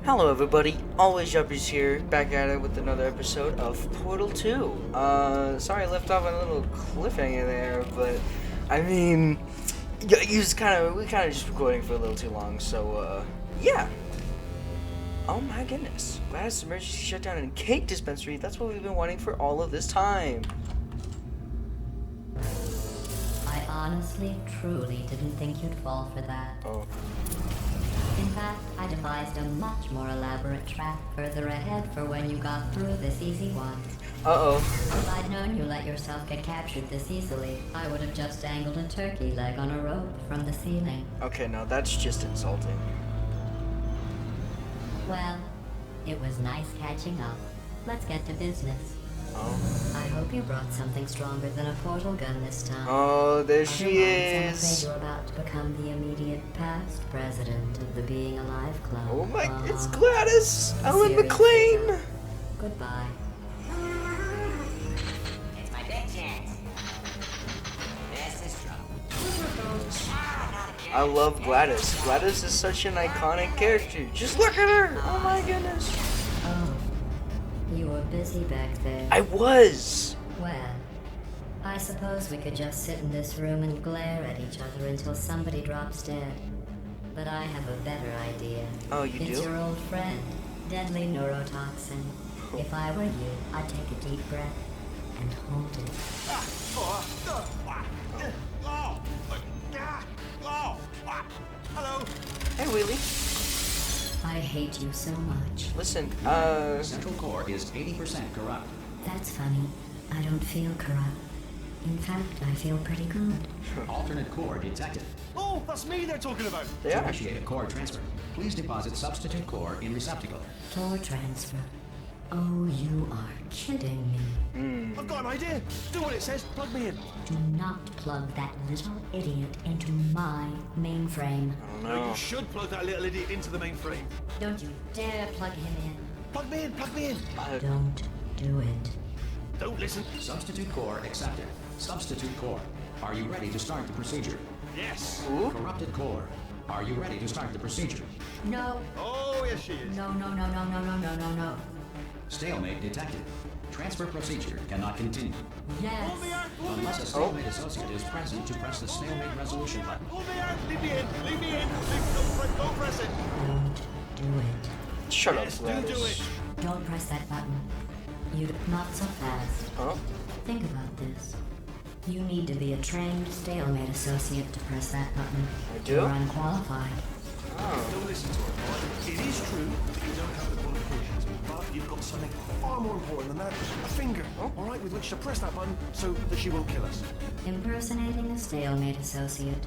Hello everybody, Always Juppies here, back at it with another episode of Portal 2. Sorry I left off on a little cliffhanger there, but, I mean, we kind of just recording for a little too long, so, yeah. Oh my goodness, Gladys emergency shutdown and cake dispensary, that's what we've been wanting for all of this time. I honestly, truly didn't think you'd fall for that. Oh. In fact, I devised a much more elaborate trap further ahead for when you got through this easy one. Uh-oh. If I'd known you let yourself get captured this easily, I would have just dangled a turkey leg on a rope from the ceiling. Okay, no, that's just insulting. Well, it was nice catching up. Let's get to business. Oh. I hope you brought something stronger than a portal gun this time. Oh, there she Otherwise, is. I'm afraid you're about to become the immediate past president of the Being Alive Club. Oh my, it's Gladys! Ellen Seriously, McLean! though. Goodbye. It's my big chance. This is trouble. I love Gladys. Gladys is such an iconic character. Just look at her! Oh my goodness. Oh, you were busy back there. I was! Well, I suppose we could just sit in this room and glare at each other until somebody drops dead. But I have a better idea. Oh, you It's do? your old friend, deadly neurotoxin. If I were you, I'd take a deep breath and hold it. Hello. Hey, Wheelie. I hate you so much. Listen, Central core is 80% corrupt. That's funny. I don't feel corrupt. In fact, I feel pretty good. Alternate core detected. Oh, that's me they're talking about. they To are. initiate a core transfer, please deposit substitute core in receptacle. Tor transfer. Oh, you are kidding me. I've got an idea. Do what it says. Plug me in. Do not plug that little idiot into my mainframe. Oh No, no. you should plug that little idiot into the mainframe. Don't you dare plug him in. Plug me in. Plug me in. Don't do it. Don't listen. Substitute core accepted. Substitute core. Are you ready to start the procedure? Yes. Ooh. Corrupted core. Are you ready to start the procedure? No. Oh, yes, she is. No, no, no, no, no, no, no, no, no. Stalemate detected. Transfer procedure cannot continue. Yes. Pull me out. Pull me Unless a out. stalemate associate is present to press the stalemate resolution button. Pull me out. Leave me in. Leave me in. Don't press it. Don't do it. Shut Yes, up, do Gladys. it. Don't press that button. Not so fast. Huh? Think about this. You need to be a trained stalemate associate to press that button. I do? You're unqualified. Oh. Don't listen to her. all right? It is true that you don't have the qualifications, but you've got something far more important than that. A finger, all right, with which to press that button so that she won't kill us. Impersonating a stalemate associate.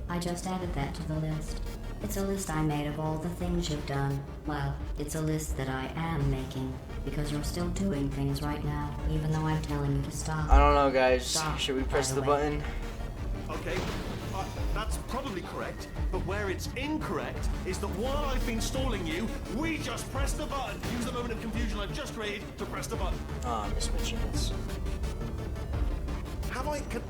I just added that to the list. It's a list I made of all the things you've done. Well, it's a list that I am making, because you're still doing things right now, even though I'm telling you to stop. I don't know, guys. Stop, Should we press by the the way. button? Okay, that's probably correct, but where it's incorrect is that while I've been stalling you, we just press the button. Use the moment of confusion I've just created to press the button. Ah, I missed my chance.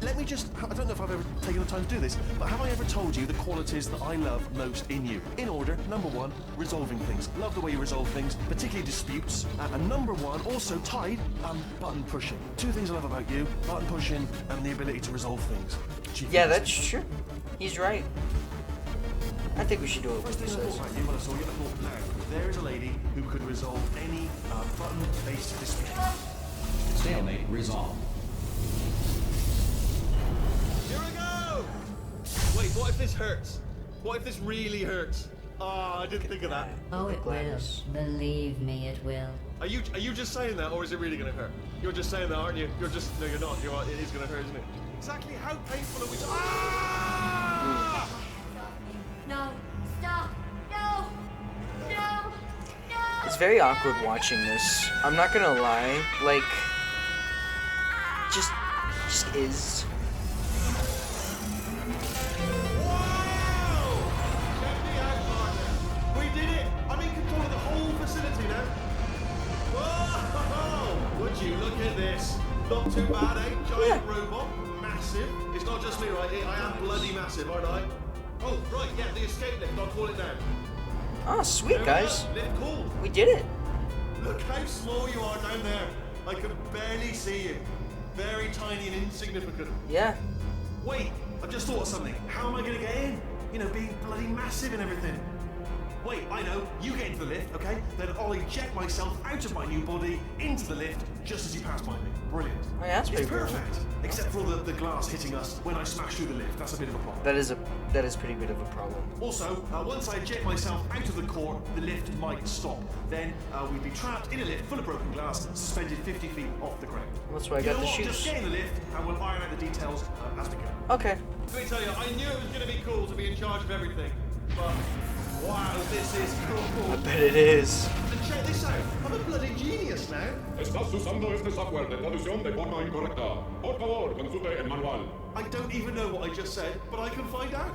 Let me just, I don't know if I've ever taken the time to do this, but have I ever told you the qualities that I love most in you? In order, number one, resolving things. Love the way you resolve things, particularly disputes. And number one, also tied, button pushing. Two things I love about you, button pushing and the ability to resolve things. Yeah, that's true. He's right. I think we should do what First he thing I thought says. about you when I saw you, I thought, now, there is a lady who could resolve any button-based dispute. Stalemate resolved. Here we go! Wait, what if this hurts? What if this really hurts? Oh, I didn't think of that. Oh, Look at it will. Gladys. Believe me, it will. Are you just saying that, or is it really gonna hurt? You're just saying that, aren't you? You're just no, you're not. It is gonna hurt, isn't it? Exactly how painful are we? Ah! No, stop! No! No! No! It's very awkward watching this. I'm not gonna lie. Like, just is. Wow! Check me out, partner. We did it. I'm in control of the whole facility now. Whoa! Would you look at this? Not too bad, eh? Giant robot, massive. It's not just me, right? I am bloody massive, aren't I? Oh, right, yeah, the escape lift. I'll call it now. Oh, sweet, guys. Lift cool. We did it. Look how small you are down there. I can barely see you. Very tiny and insignificant. Yeah. Wait, I've just thought of something. How am I gonna get in? You know, being bloody massive and everything. Wait, I know. You get into the lift, okay? Then I'll eject myself out of my new body into the lift just as you pass by me. Brilliant. Oh, yeah, that's It's pretty cool. perfect. Except for all the glass hitting us when I smash through the lift. That's a bit of a problem. That is pretty bit of a problem. Also, once I eject myself out of the core, the lift might stop. Then we'd be trapped in a lift full of broken glass, suspended 50 feet off the ground. That's why I You got know the what? shoes. Just get in the lift and we'll iron out the details as we go. Okay. Let me tell you, I knew it was going to be cool to be in charge of everything. But, wow, this is cool. I bet it is. And check this out. I'm a bloody genius now. Estás usando este software de traducción de forma incorrecta. Por favor, consulte el manual. I don't even know what I just said, but I can find out.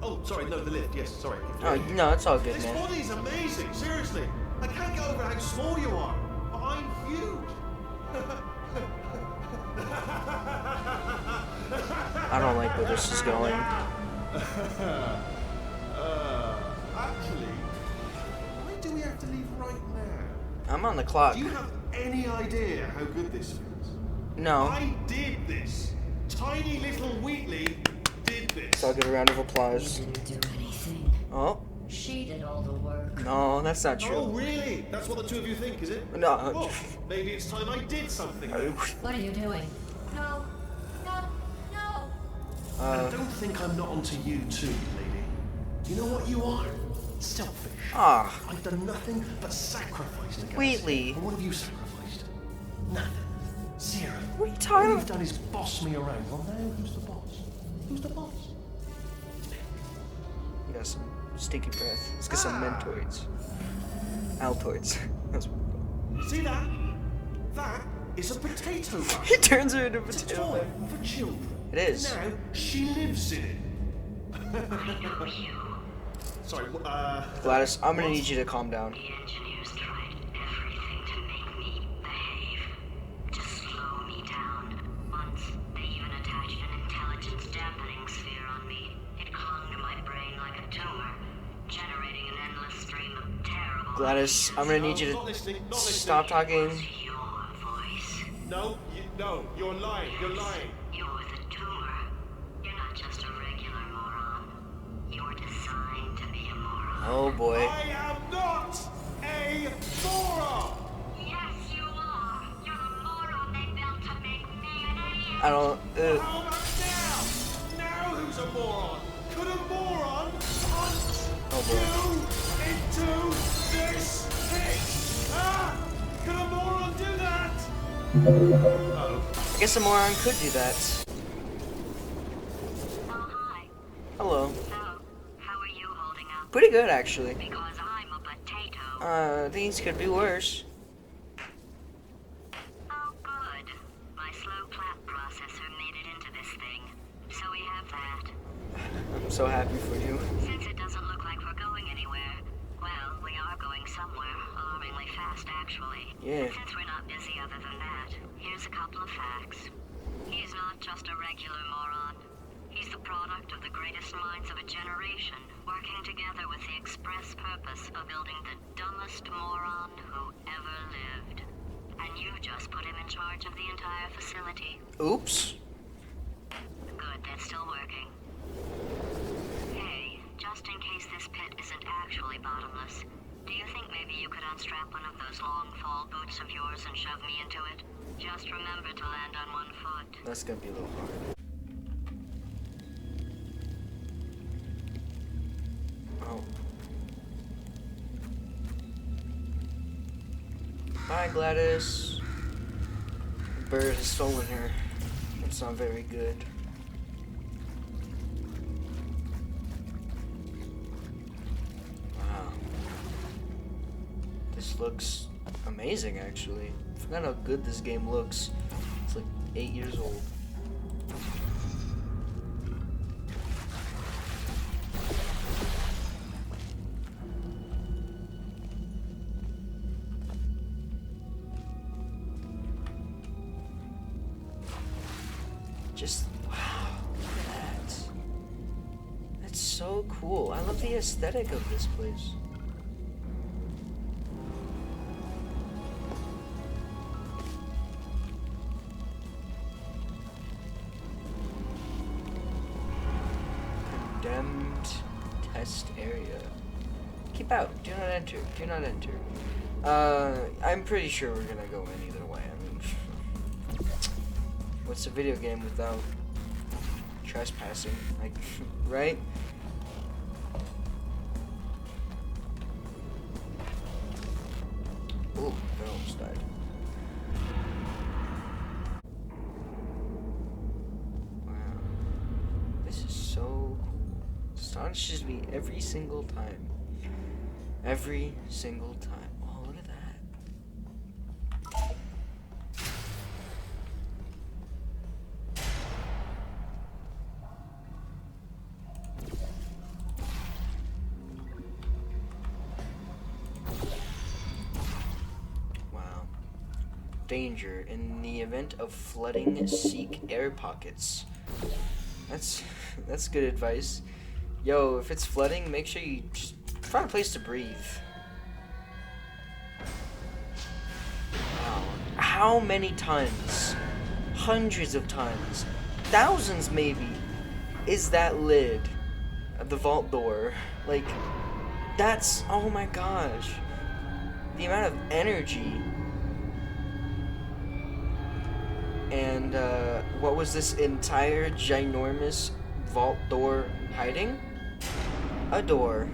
Oh, sorry, no, the lift. Yes, sorry. Oh, no, it's all good, This man. body's amazing, seriously. I can't get over how small you are, but I'm huge. I don't like where this is going. Actually, why do we have to leave right now? I'm on the clock. Do you have any idea how good this feels? No. I did this. Tiny little Wheatley did this. So I'll get a round of applause. Didn't do anything. Oh, She did all the work. no, that's not Oh, true. really? That's what the two of you think, is it? No. Well, maybe it's time I did something. What are you doing? No. No. No. And don't think I'm not onto you too, lady. You know what you are? Selfish. Ah, I've done nothing but sacrifice to get us Wheatley. here. And what have you sacrificed? Nothing. Zero. What are you talking All about? you've done is boss me around. Well, now who's the boss? Who's the boss? you got some stinky breath. Let's get some mentoids. Altoids. That's what See that? That is a potato bag. he turns her into a It's a potato. toy for children. It is. Now she lives in it. Sorry, Gladys, I'm gonna need you to calm down. The engineers tried everything to make me behave, to slow me down. Once, they even attached an intelligence dampening sphere on me. It clung to my brain like a tumor, generating an endless stream of terrible Gladys, I'm gonna need you Not to listening, not listening. stop talking. your voice. No, no, you're lying, you're lying. You're the tumor. You're not just a regular moron. You're designed to be a moron. Oh boy. I am not a moron! Yes, you are. You're the moron they built to make me an idiot. I don't. How about now? Now who's a moron? Could a moron punch Oh, boy. you into this pit? Ah! Could a moron do that? I guess a moron could do that. Oh, hi. Hello. So, how are you holding up? Pretty good, actually. Because I'm a potato. Things could be worse. Oh, good. My slow clap processor made it into this thing. So we have that. I'm so happy for you. Since it doesn't look like we're going anywhere, well, we are going somewhere. Alarmingly fast, actually. Yeah. Since we're not busy other than that, here's a couple of facts. He's not just a regular moron. He's the product of the greatest minds of a generation, working together with the express purpose of building the dumbest moron who ever lived. And you just put him in charge of the entire facility. Oops. Good, that's still working. Hey, just in case this pit isn't actually bottomless, do you think maybe you could unstrap one of those long fall boots of yours and shove me into it? Just remember to land on one foot. That's gonna be a little hard. Oh. Bye, Gladys. The bird has stolen her. That's not very good. Wow. This looks amazing, actually. I forgot how good this game looks. It's like 8 years old. Just, wow, look at that. That's so cool. I love the aesthetic of this place. test area. Keep out. Do not enter. Do not enter. I'm pretty sure we're gonna go in either way. I mean, what's a video game without trespassing? Like, right? Ooh, I almost died. Wow. This is so cool. Astonishes me every single time. Every single time. Oh, look at that. Wow. Danger. In the event of flooding, seek air pockets. That's good advice. Yo, if it's flooding, make sure you just find a place to breathe. Wow. How many tons? Hundreds of tons. Thousands, maybe. Is that lid of the vault door? Like, that's... Oh my gosh. The amount of energy. And, what was this entire ginormous vault door hiding? A door.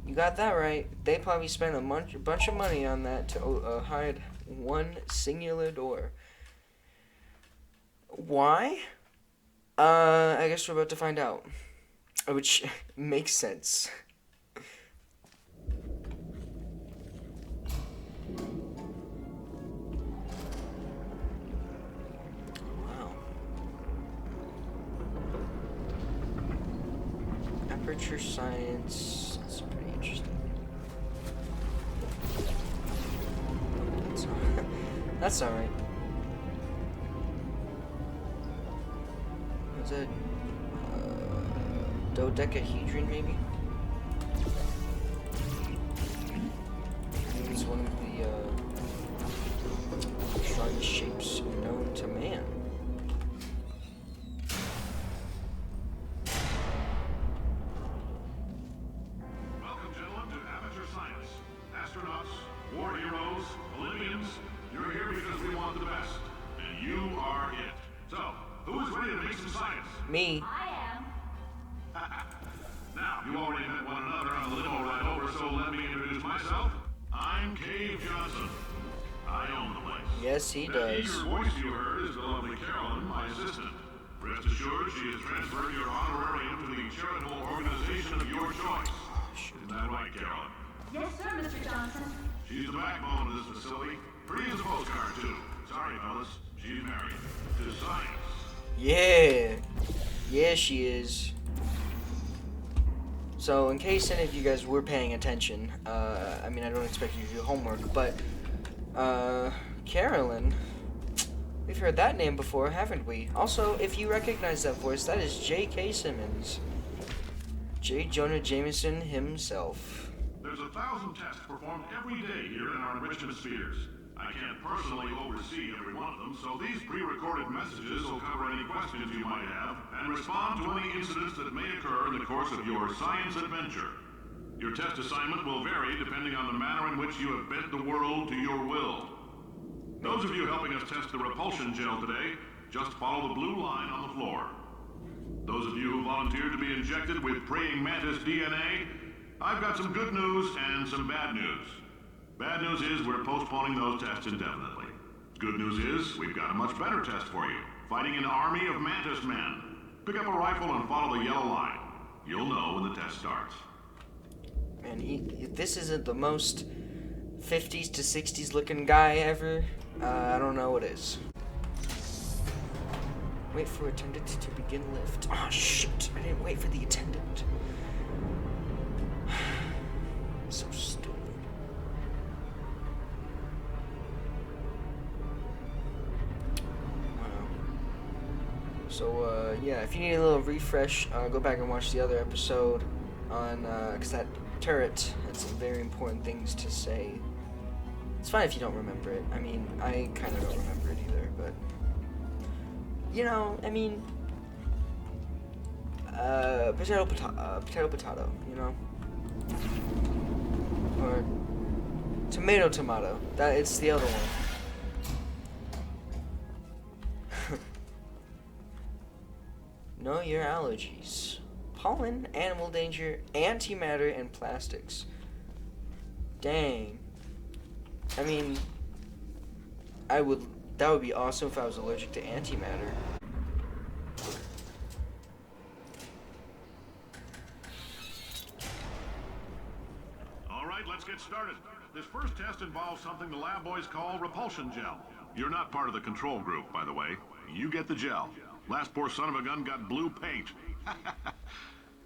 You got that right. They probably spent a bunch of money on that to hide one singular door. Why? I guess we're about to find out. Which makes sense. Aperture science. That's pretty interesting. That's alright. What's it? Dodecahedron, maybe? It's one of the strongest shapes known to man. Me. I am. Now, you already met one another on the limo ride over, so let me introduce myself. I'm Cave Johnson. I own the place. Yes, he That does. eager voice you heard is the lovely Carolyn, my assistant. Rest assured, she has transferred your honorarium to the charitable organization of your choice. Isn't that right, Carolyn? Yes, sir, Mr. Johnson. She's the backbone of this facility. Pretty as a postcard, too. Sorry, fellas. She's married to science. Yeah. Yeah, she is. So, in case any of you guys were paying attention, I mean, I don't expect you to do homework, but, Carolyn, we've heard that name before, haven't we? Also, if you recognize that voice, that is J.K. Simmons. J. Jonah Jameson himself. There's 1,000 tests performed every day here in our enrichment spheres. I can't personally oversee every one of them, so these pre-recorded messages will cover any questions you might have and respond to any incidents that may occur in the course of your science adventure. Your test assignment will vary depending on the manner in which you have bent the world to your will. Those of you helping us test the repulsion gel today, just follow the blue line on the floor. Those of you who volunteered to be injected with praying mantis DNA, I've got some good news and some bad news. Bad news is we're postponing those tests indefinitely. Good news is we've got a much better test for you. Fighting an army of mantis men. Pick up a rifle and follow the yellow line. You'll know when the test starts. Man, this isn't the most 50s to 60s looking guy ever. I don't know what is. Wait for attendant to begin lift. Oh shit, I didn't wait for the attendant. So stupid. So, yeah, if you need a little refresh, go back and watch the other episode on, because that turret had some very important things to say. It's fine if you don't remember it. I mean, I kind of don't remember it either, but, you know, I mean, potato, you know? Or tomato. That it's the other one. Know your allergies. Pollen, animal danger, antimatter, and plastics. Dang. I mean, that would be awesome if I was allergic to antimatter. All right, let's get started. This first test involves something the lab boys call repulsion gel. You're not part of the control group, by the way. You get the gel. Last poor son of a gun got blue paint.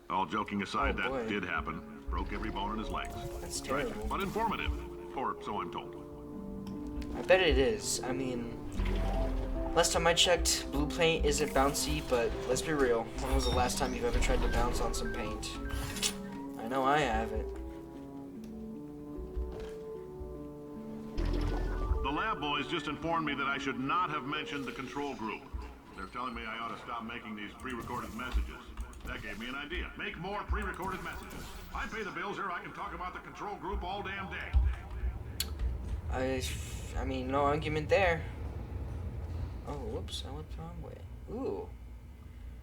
All joking aside, Oh, boy. that did happen. Broke every bone in his legs. That's Tragic, terrible. but informative. Or so I'm told. I bet it is. I mean, last time I checked, blue paint isn't bouncy, but let's be real. When was the last time you've ever tried to bounce on some paint? I know I haven't. The lab boys just informed me that I should not have mentioned the control group. They're telling me I ought to stop making these pre-recorded messages. That gave me an idea. Make more pre-recorded messages. I pay the bills here. I can talk about the control group all damn day. I mean, no argument there. Oh, whoops, I went the wrong way. Ooh.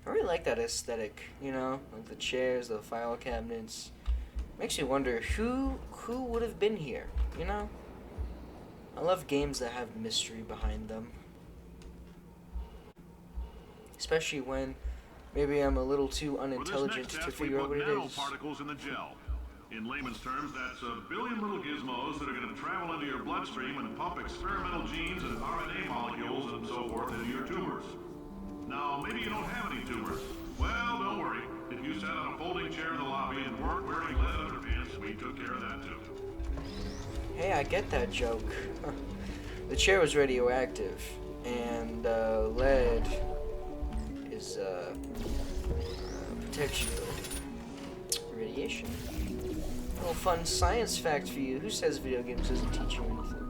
I really like that aesthetic, you know? Like the chairs, the file cabinets. Makes you wonder who would have been here, you know? I love games that have mystery behind them. Especially when maybe I'm a little too unintelligent to figure out what it is. Nanoparticles in the gel. In layman's terms, that's a billion little gizmos that are going to travel into your bloodstream and pump experimental genes and RNA molecules and so forth into your tumors. Now, maybe you don't have any tumors. Well, don't worry. If you sat on a folding chair in the lobby and weren't wearing lead underpants, we took care of that too. Hey, I get that joke. The chair was radioactive, and lead is protection radiation. A little fun science fact for you. Who says video games doesn't teach you anything?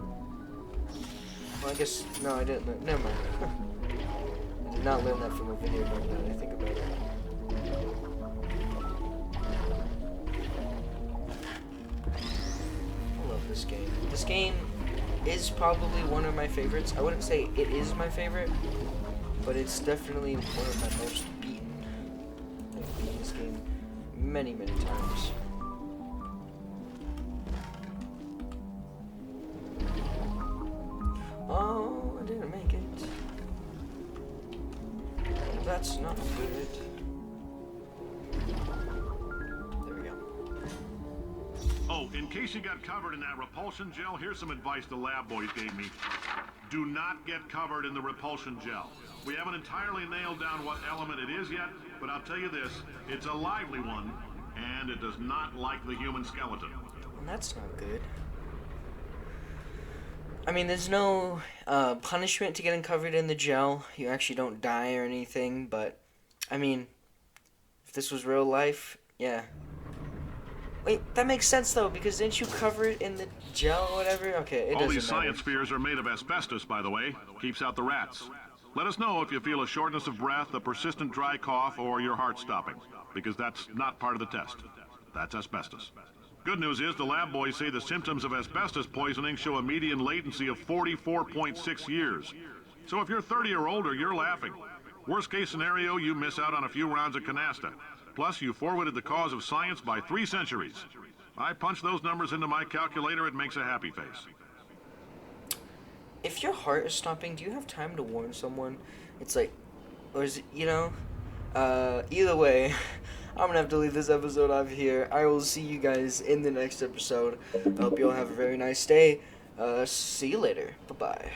Well, I guess no, I didn't. Never mind. I did not learn that from a video game. Now that I think about it. I love this game. This game is probably one of my favorites. I wouldn't say it is my favorite, but it's definitely one of my most beaten. I've beaten this game many, many times. Oh, I didn't make it. That's not good. There we go. Oh, in case you got covered in that repulsion gel, here's some advice the lab boys gave me. Do not get covered in the repulsion gel. We haven't entirely nailed down what element it is yet, but I'll tell you this, it's a lively one, and it does not like the human skeleton. And that's not good. I mean, there's no punishment to getting covered in the gel. You actually don't die or anything, but, I mean, if this was real life, yeah. Wait, that makes sense, though, because didn't you cover it in the gel or whatever? Okay, it doesn't matter. All these science spheres are made of asbestos, by the way. Keeps out the rats. Let us know if you feel a shortness of breath, a persistent dry cough, or your heart stopping, because that's not part of the test. That's asbestos. Good news is the lab boys say the symptoms of asbestos poisoning show a median latency of 44.6 years. So if you're 30 or older, you're laughing. Worst case scenario, you miss out on a few rounds of canasta. Plus, you forwarded the cause of science by 3 centuries. I punch those numbers into my calculator, it makes a happy face. If your heart is stopping, do you have time to warn someone? It's like, or is it, you know? Either way, I'm gonna have to leave this episode off here. I will see you guys in the next episode. I hope you all have a very nice day. See you later. Bye-bye.